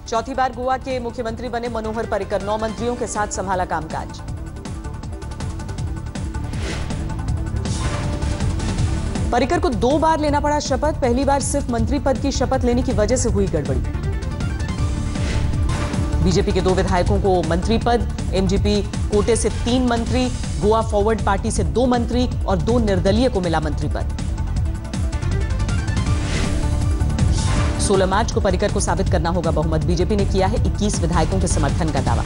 चौथी बार गोवा के मुख्यमंत्री बने मनोहर पर्रिकर, 9 मंत्रियों के साथ संभाला कामकाज। पर्रिकर को 2 बार लेना पड़ा शपथ, पहली बार सिर्फ मंत्री पद की शपथ लेने की वजह से हुई गड़बड़ी। बीजेपी के 2 विधायकों को मंत्री पद, एमजीपी कोटे से 3 मंत्री, गोवा फॉरवर्ड पार्टी से 2 मंत्री और 2 निर्दलीय को मिला मंत्री पद। 16 मार्च को पर्रिकर को साबित करना होगा बहुमत। बीजेपी ने किया है 21 विधायकों के समर्थन का दावा।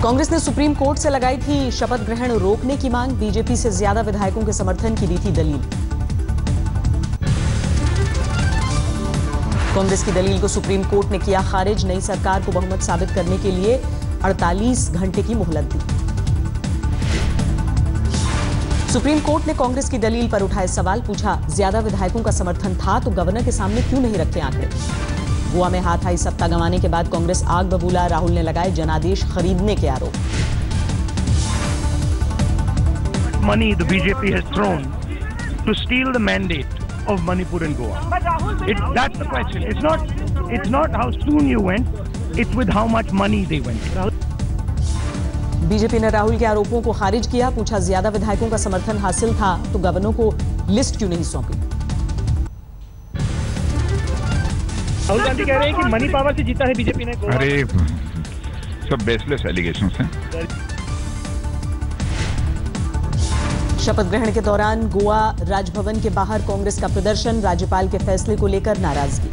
कांग्रेस ने सुप्रीम कोर्ट से लगाई थी शपथ ग्रहण रोकने की मांग, बीजेपी से ज्यादा विधायकों के समर्थन की दी थी दलील। कांग्रेस की दलील को सुप्रीम कोर्ट ने किया खारिज, नई सरकार को बहुमत साबित करने के लिए 48 घंटे की मोहलत दी। सुप्रीम कोर्ट ने कांग्रेस की दलील पर उठाए सवाल, पूछा ज्यादा विधायकों का समर्थन था तो गवर्नर के सामने क्यों नहीं रखे आंकड़े। गोवा में हाथ आई सत्ता गंवाने के बाद कांग्रेस आग बबूला, राहुल ने लगाए जनादेश खरीदने के आरोप। Money the BJP has thrown to steal the mandate of Manipur and Goa. That's the question. It's not how soon you went. It's with how much money they went. BJP ने राहुल के आरोपों को खारिज किया, पूछा ज्यादा विधायकों का समर्थन हासिल था तो गवर्नर को लिस्ट क्यों नहीं सौंपी। राहुल गांधी कह रहे हैं कि मनी पावर से जीता है बीजेपी ने। अरे सब बेसलेस एलिगेशंस हैं। शपथ ग्रहण के दौरान गोवा राजभवन के बाहर कांग्रेस का प्रदर्शन, राज्यपाल के फैसले को लेकर नाराजगी।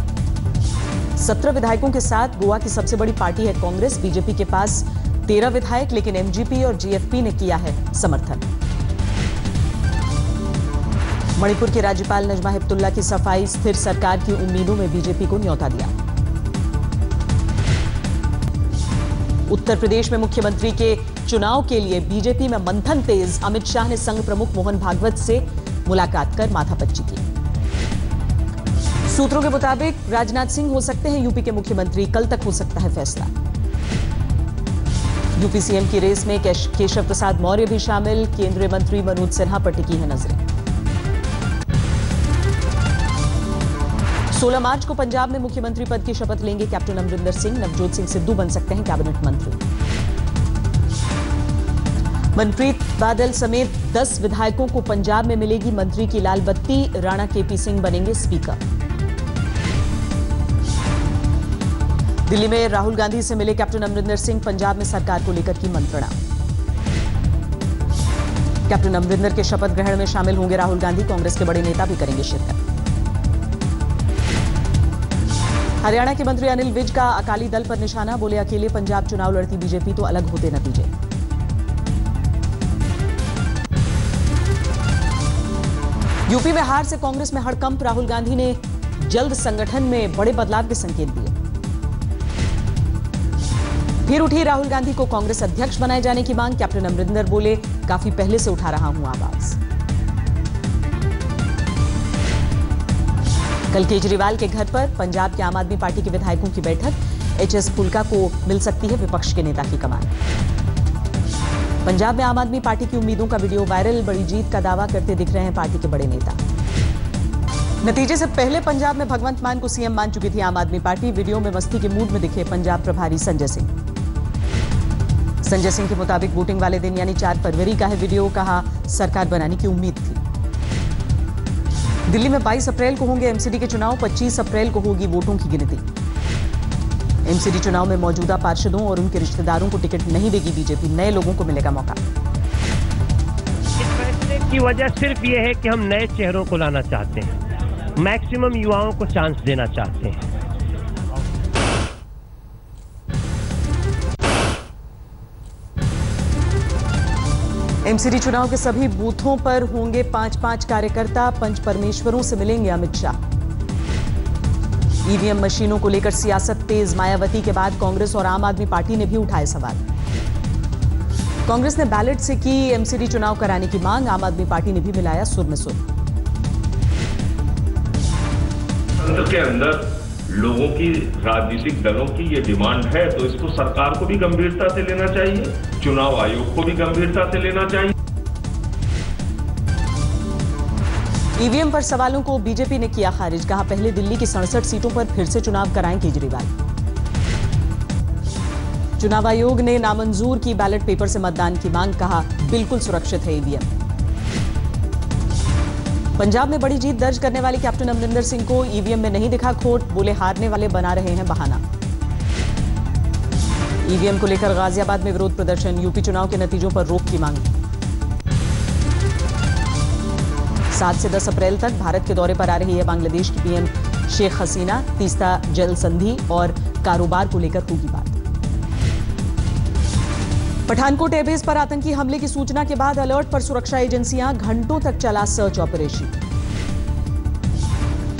17 विधायकों के साथ गोवा की सबसे बड़ी पार्टी है कांग्रेस। बीजेपी के पास 13 विधायक, लेकिन एमजीपी और जीएफपी ने किया है समर्थन। मणिपुर के राज्यपाल नजमा हेपतुल्ला की सफाई, स्थिर सरकार की उम्मीदों में बीजेपी को न्योता दिया। उत्तर प्रदेश में मुख्यमंत्री के चुनाव के लिए बीजेपी में मंथन तेज, अमित शाह ने संघ प्रमुख मोहन भागवत से मुलाकात कर माथापच्ची की। सूत्रों के मुताबिक राजनाथ सिंह हो सकते हैं यूपी के मुख्यमंत्री, कल तक हो सकता है फैसला। यूपी सीएम की रेस में केशव प्रसाद मौर्य भी शामिल, केंद्रीय मंत्री मनोज सिन्हा पर टिकी है नजरें। 16 मार्च को पंजाब में मुख्यमंत्री पद की शपथ लेंगे कैप्टन अमरिंदर सिंह, नवजोत सिंह सिद्धू बन सकते हैं कैबिनेट मंत्री। मनप्रीत बादल समेत 10 विधायकों को पंजाब में मिलेगी मंत्री की लाल बत्ती, राणा केपी सिंह बनेंगे स्पीकर। दिल्ली में राहुल गांधी से मिले कैप्टन अमरिंदर सिंह, पंजाब में सरकार को लेकर की मंत्रणा। कैप्टन अमरिंदर के शपथ ग्रहण में शामिल होंगे राहुल गांधी, कांग्रेस के बड़े नेता भी करेंगे शिरकत। हरियाणा के मंत्री अनिल विज का अकाली दल पर निशाना, बोले अकेले पंजाब चुनाव लड़ती बीजेपी तो अलग होते नतीजे। यूपी में हार से कांग्रेस में हड़कंप, राहुल गांधी ने जल्द संगठन में बड़े बदलाव के संकेत दिए। फिर उठी राहुल गांधी को कांग्रेस अध्यक्ष बनाए जाने की मांग, कैप्टन अमरिंदर बोले काफी पहले से उठा रहा हूं आवाज। कल केजरीवाल के घर पर पंजाब के आम आदमी पार्टी के विधायकों की बैठक, एचएस फुल्का को मिल सकती है विपक्ष के नेता की कमान। पंजाब में आम आदमी पार्टी की उम्मीदों का वीडियो वायरल, बड़ी जीत का दावा करते दिख रहे हैं पार्टी के बड़े नेता। नतीजे से पहले पंजाब में भगवंत मान को सीएम मान चुकी थी आम आदमी पार्टी, वीडियो में मस्ती के मूड में दिखे पंजाब प्रभारी संजय सिंह। संजय सिंह के मुताबिक वोटिंग वाले दिन यानी 4 फरवरी का है वीडियो, कहा सरकार बनाने की उम्मीद थी। दिल्ली में 22 अप्रैल को होंगे एमसीडी के चुनाव, 25 अप्रैल को होगी वोटों की गिनती। एमसीडी चुनाव में मौजूदा पार्षदों और उनके रिश्तेदारों को टिकट नहीं देगी बीजेपी, नए लोगों को मिलेगा मौका। इस फैसले की वजह सिर्फ ये है कि हम नए चेहरों को लाना चाहते हैं, मैक्सिमम युवाओं को चांस देना चाहते हैं। एमसीडी चुनाव के सभी बूथों पर होंगे 5-5 कार्यकर्ता, पंच परमेश्वरों से मिलेंगे अमित शाह। ईवीएम मशीनों को लेकर सियासत तेज, मायावती के बाद कांग्रेस और आम आदमी पार्टी ने भी उठाए सवाल। कांग्रेस ने बैलेट से की एमसीडी चुनाव कराने की मांग, आम आदमी पार्टी ने भी मिलाया सुर में सुर। के अंदर लोगों की, राजनीतिक दलों की ये डिमांड है तो इसको सरकार को भी गंभीरता से लेना चाहिए, चुनाव आयोग को भी गंभीरता से लेना चाहिए। ईवीएम पर सवालों को बीजेपी ने किया खारिज, कहा पहले दिल्ली की 67 सीटों पर फिर से चुनाव कराएं केजरीवाल। चुनाव आयोग ने नामंजूर की बैलेट पेपर से मतदान की मांग, कहा बिल्कुल सुरक्षित है ईवीएम। पंजाब में बड़ी जीत दर्ज करने वाले कैप्टन अमरिंदर सिंह को ईवीएम में नहीं दिखा खोट, बोले हारने वाले बना रहे हैं बहाना। ईवीएम को लेकर गाजियाबाद में विरोध प्रदर्शन, यूपी चुनाव के नतीजों पर रोक की मांग। 7 से 10 अप्रैल तक भारत के दौरे पर आ रही है बांग्लादेश की पीएम शेख हसीना, तीस्ता जल संधि और कारोबार को लेकर होगी बात। पठानकोट एयरबेस पर आतंकी हमले की सूचना के बाद अलर्ट पर सुरक्षा एजेंसियां, घंटों तक चला search operation.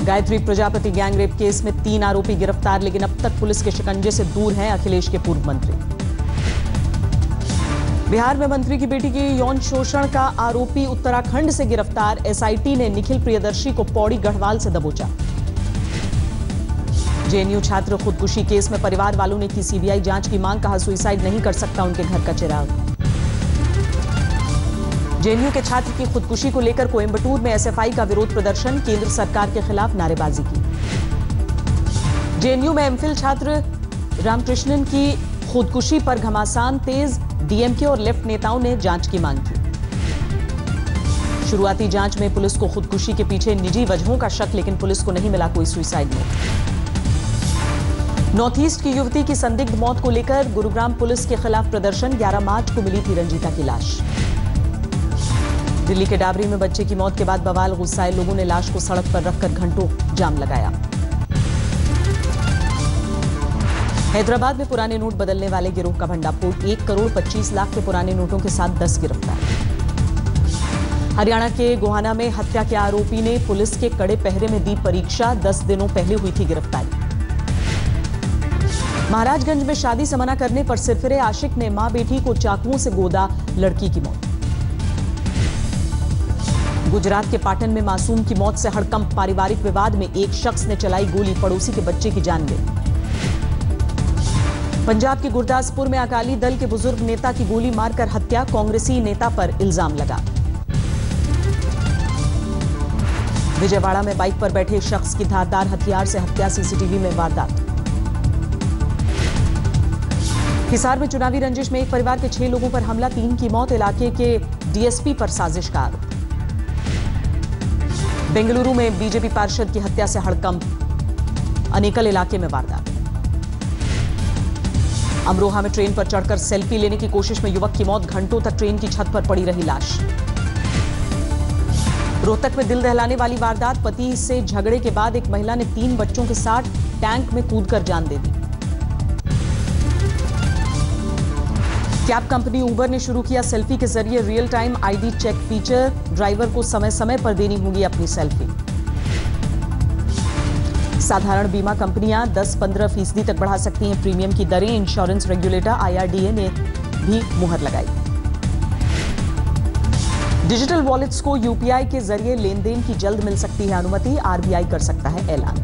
Gayatri Prajapati gangrape case में 3 आरोपी गिरफ्तार, लेकिन अब तक पुलिस के शिकंजे से दूर हैं अखिलेश के पूर्व मंत्री। बिहार में मंत्री की बेटी के यौन शोषण का आरोपी उत्तराखंड से गिरफ्तार, एसआईटी ने निखिल प्रियदर्शी को पौड़ी गढ़वाल से दबोचा। जेएनयू छात्र खुदकुशी केस में परिवार वालों ने की सीबीआई जांच की मांग, कहा सुसाइड नहीं कर सकता उनके घर का चिराग। जेएनयू के छात्र की खुदकुशी को लेकर कोयंबटूर में एसएफआई का विरोध प्रदर्शन, केंद्र सरकार के खिलाफ नारेबाजी की। जेएनयू में एमफिल छात्र रामकृष्णन की खुदकुशी पर घमासान तेज, डीएमके और लेफ्ट नेताओं ने जांच की मांग की। शुरुआती जांच में पुलिस को खुदकुशी के पीछे निजी वजहों का शक, लेकिन पुलिस को नहीं मिला कोई सुसाइड नोट। नॉर्थ ईस्ट की युवती की संदिग्ध मौत को लेकर गुरुग्राम पुलिस के खिलाफ प्रदर्शन, 11 मार्च को मिली थी रंजीता की लाश। दिल्ली के डाबरी में बच्चे की मौत के बाद बवाल, गुस्साए लोगों ने लाश को सड़क पर रखकर घंटों जाम लगाया। हैदराबाद में पुराने नोट बदलने वाले गिरोह का भंडाफोड़, 1 करोड़ 25 लाख के पुराने नोटों के साथ 10 गिरफ्तार। हरियाणा के गोहाना में हत्या के आरोपी ने पुलिस के कड़े पहरे में दी परीक्षा, 10 दिनों पहले हुई थी गिरफ्तारी। महाराजगंज में शादी से मना करने पर सिरफिरे आशिक ने मां बेटी को चाकुओं से गोदा, लड़की की मौत। गुजरात के पाटन में मासूम की मौत से हड़कंप, पारिवारिक विवाद में एक शख्स ने चलाई गोली, पड़ोसी के बच्चे की जान गई। पंजाब के गुरदासपुर में अकाली दल के बुजुर्ग नेता की गोली मारकर हत्या, कांग्रेसी नेता पर इल्जाम लगा। विजयवाड़ा में बाइक पर बैठे शख्स की धारदार हथियार से हत्या, सीसीटीवी में वारदात। हिसार में चुनावी रंजिश में एक परिवार के 6 लोगों पर हमला, 3 की मौत, इलाके के डीएसपी पर साजिश का आरोप। बेंगलुरु में बीजेपी पार्षद की हत्या से हड़कंप, अनेकल इलाके में वारदात। अमरोहा में ट्रेन पर चढ़कर सेल्फी लेने की कोशिश में युवक की मौत, घंटों तक ट्रेन की छत पर पड़ी रही लाश। रोहतक में दिल दहलाने वाली वारदात, पति से झगड़े के बाद एक महिला ने 3 बच्चों के साथ टैंक में कूदकर जान दे दी। कैब कंपनी उबर ने शुरू किया सेल्फी के जरिए real time ID check feature, driver को समय समय पर देनी होगी अपनी सेल्फी। साधारण बीमा कंपनियां 10-15% तक बढ़ा सकती हैं प्रीमियम की दरें, इंश्योरेंस रेगुलेटर आईआरडीए ने भी मुहर लगाई। डिजिटल वॉलेट्स को यूपीआई के जरिए लेन देन की जल्द मिल सकती है अनुमति, आरबीआई कर सकता है ऐलान।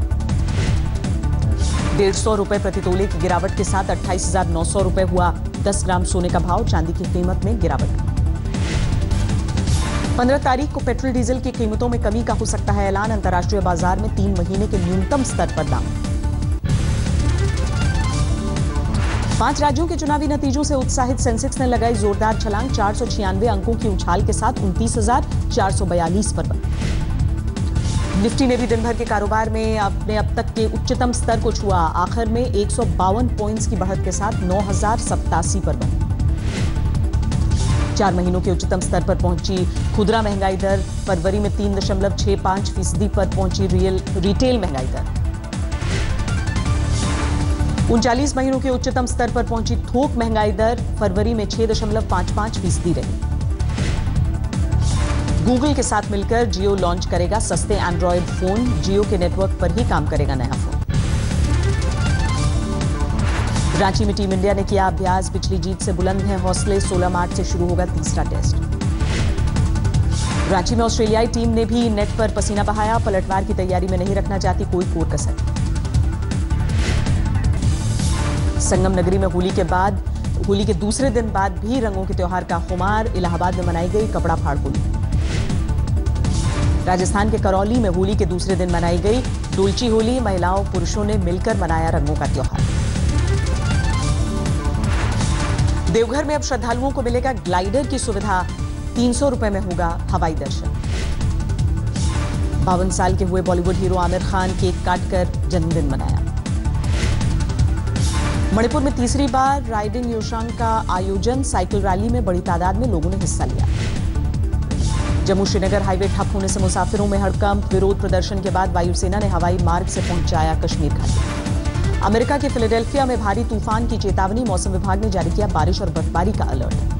150 रुपए प्रति तोले की गिरावट के साथ 28,900 रुपए हुआ 10 ग्राम सोने का भाव, चांदी की कीमत में गिरावट। 15 तारीख को पेट्रोल डीजल की कीमतों में कमी का हो सकता है ऐलान, अंतर्राष्ट्रीय बाजार में 3 महीने के न्यूनतम स्तर पर दाम। 5 राज्यों के चुनावी नतीजों से उत्साहित सेंसेक्स ने लगाई जोरदार छलांग, 496 अंकों की उछाल के साथ 29,442 पर बंद। निफ्टी ने भी दिन भर के कारोबार में अपने अब तक के उच्चतम स्तर को छुआ, आखिर में 152 पॉइंट्स की बढ़त के साथ 9,087 पर बंद। 4 महीनों के उच्चतम स्तर पर पहुंची खुदरा महंगाई दर, फरवरी में 3.65% पर पहुंची रिटेल महंगाई दर। 39 महीनों के उच्चतम स्तर पर पहुंची थोक महंगाई दर, फरवरी में 6.55% रही। गूगल के साथ मिलकर जियो लॉन्च करेगा सस्ते एंड्रॉयड फोन, जियो के नेटवर्क पर ही काम करेगा नया फोन। रांची में टीम इंडिया ने किया अभ्यास, पिछली जीत से बुलंद हैं हौसले, 16 मार्च से शुरू होगा तीसरा टेस्ट। रांची में ऑस्ट्रेलियाई टीम ने भी नेट पर पसीना बहाया, पलटवार की तैयारी में नहीं रखना चाहती कोई कोर कसर। संगम नगरी में होली के दूसरे दिन बाद भी रंगों के त्योहार का खुमार, इलाहाबाद में मनाई गई कपड़ा फाड़ होली। राजस्थान के करौली में होली के दूसरे दिन मनाई गई डोलची होली। महिलाओं पुरुषों ने मिलकर मनाया रंगों का त्योहार। देवघर में अब श्रद्धालुओं को मिलेगा ग्लाइडर की सुविधा। 300 रुपए में होगा हवाई दर्शन। 52 साल के हुए बॉलीवुड हीरो आमिर खान केक काटकर जन्मदिन मनाया। मणिपुर में तीसरी बार राइडिंग योशांग का आयोजन। साइकिल रैली में बड़ी तादाद में लोगों ने हिस्सा लिया। जम्मू श्रीनगर हाईवे ठप होने से मुसाफिरों में हड़कंप। विरोध प्रदर्शन के बाद वायुसेना ने हवाई मार्ग से पहुंचाया कश्मीर घाटी। अमेरिका के फिलाडेल्फिया में भारी तूफान की चेतावनी। मौसम विभाग ने जारी किया बारिश और बर्फबारी का अलर्ट।